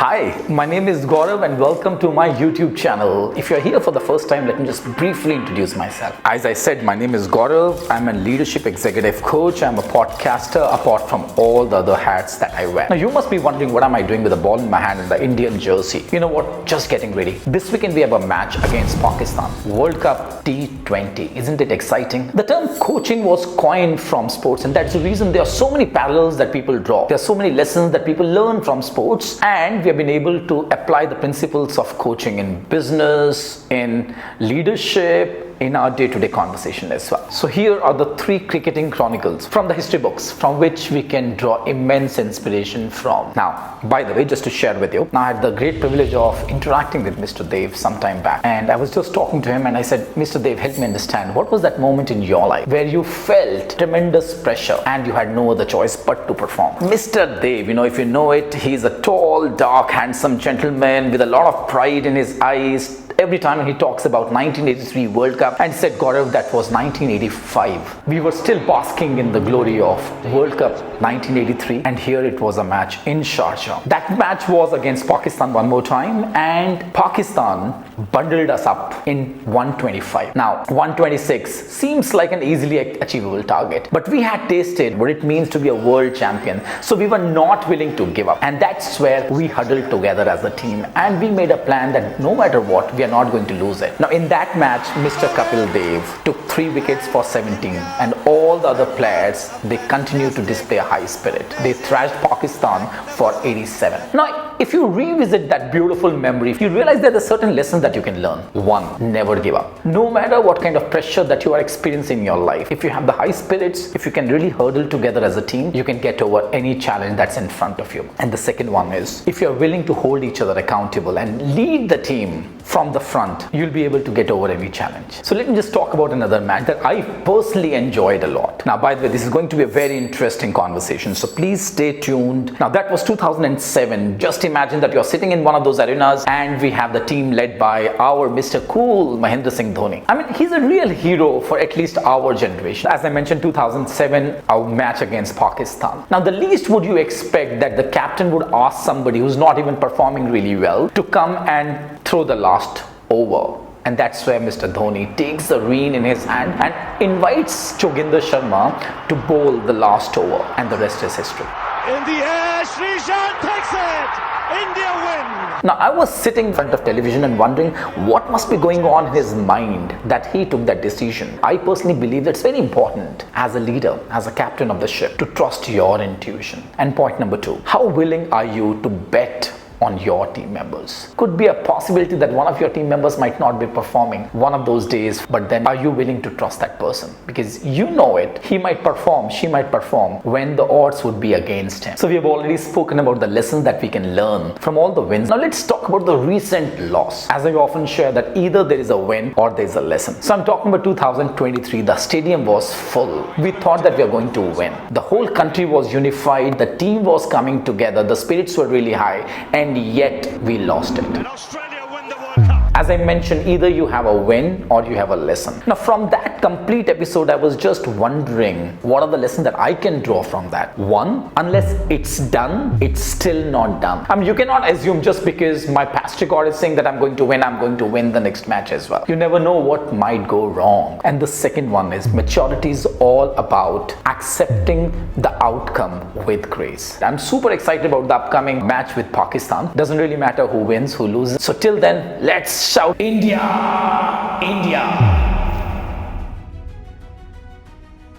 Hi, my name is Gaurav and welcome to my YouTube channel. If you're here for the first time, let me just briefly introduce myself. As I said, my name is Gaurav. I'm a leadership executive coach. I'm a podcaster apart from all the other hats that I wear. Now you must be wondering what am I doing with a ball in my hand in the Indian jersey. You know what? Just getting ready. This weekend we have a match against Pakistan. World Cup T20. Isn't it exciting? The term coaching was coined from sports, and that's the reason there are so many parallels that people draw. There are so many lessons that people learn from sports, and we have been able to apply the principles of coaching in business, in leadership, in our day-to-day conversation as well. So here are the 3 cricketing chronicles from the history books from which we can draw immense inspiration from. Now, by the way, just to share with you, now I had the great privilege of interacting with Mr. Dev some time back, and I was just talking to him and I said, Mr. Dev, help me understand, what was that moment in your life where you felt tremendous pressure and you had no other choice but to perform? Mr. Dev, if you know it, he's a tall, dark, handsome gentleman with a lot of pride in his eyes. Every time he talks about 1983 World Cup, and said, Gaurav, that was 1985. We were still basking in the glory of World Cup 1983, and here it was a match in Sharjah. That match was against Pakistan one more time, and Pakistan bundled us up in 125. Now, 126 seems like an easily achievable target, but we had tasted what it means to be a world champion, so we were not willing to give up, and that's where we huddled together as a team, and we made a plan that no matter what, we are not going to lose it. Now, in that match, Mr. Kapil Dev took 3 wickets for 17, and all the other players, they continued to display a high spirit. They thrashed Pakistan for 87. Now, if you revisit that beautiful memory, you realize there are certain lessons that you can learn. 1, never give up. No matter what kind of pressure that you are experiencing in your life, if you have the high spirits, if you can really hurdle together as a team, you can get over any challenge that's in front of you. And the second one is, if you're willing to hold each other accountable and lead the team from the front, you'll be able to get over every challenge. So let me just talk about another match that I personally enjoyed a lot. Now, by the way, this is going to be a very interesting conversation, so please stay tuned. Now, that was 2007. Just imagine that you're sitting in one of those arenas and we have the team led by our Mr. Cool, Mahendra Singh Dhoni. I mean, he's a real hero for at least our generation. As I mentioned, 2007, our match against Pakistan. Now, the least would you expect that the captain would ask somebody who's not even performing really well to come and throw the last over. And that's where Mr. Dhoni takes the rein in his hand and invites Joginder Sharma to bowl the last over, and the rest is history. In the air, Srishan takes it! India win! Now, I was sitting in front of television and wondering what must be going on in his mind that he took that decision. I personally believe that it's very important as a leader, as a captain of the ship, to trust your intuition. And point number 2, how willing are you to bet on your team members? Could be a possibility that one of your team members might not be performing one of those days, but then are you willing to trust that person? Because you know it, he might perform, she might perform when the odds would be against him. So we have already spoken about the lessons that we can learn from all the wins. Now let's talk about the recent loss. As I often share that either there is a win or there is a lesson. So I'm talking about 2023, the stadium was full. We thought that we are going to win. The whole country was unified, the team was coming together, the spirits were really high, and yet we lost it. And Australia win the World Cup. As I mentioned, either you have a win or you have a lesson. Now, from that complete episode, I was just wondering what are the lessons that I can draw from that. 1, unless it's done, it's still not done. I mean, you cannot assume just because my pastor God is saying that I'm going to win the next match as well. You never know what might go wrong. And the second one is maturity is all about accepting the outcome with grace. I'm super excited about the upcoming match with Pakistan. Doesn't really matter who wins, who loses. So till then, let's shout India! India!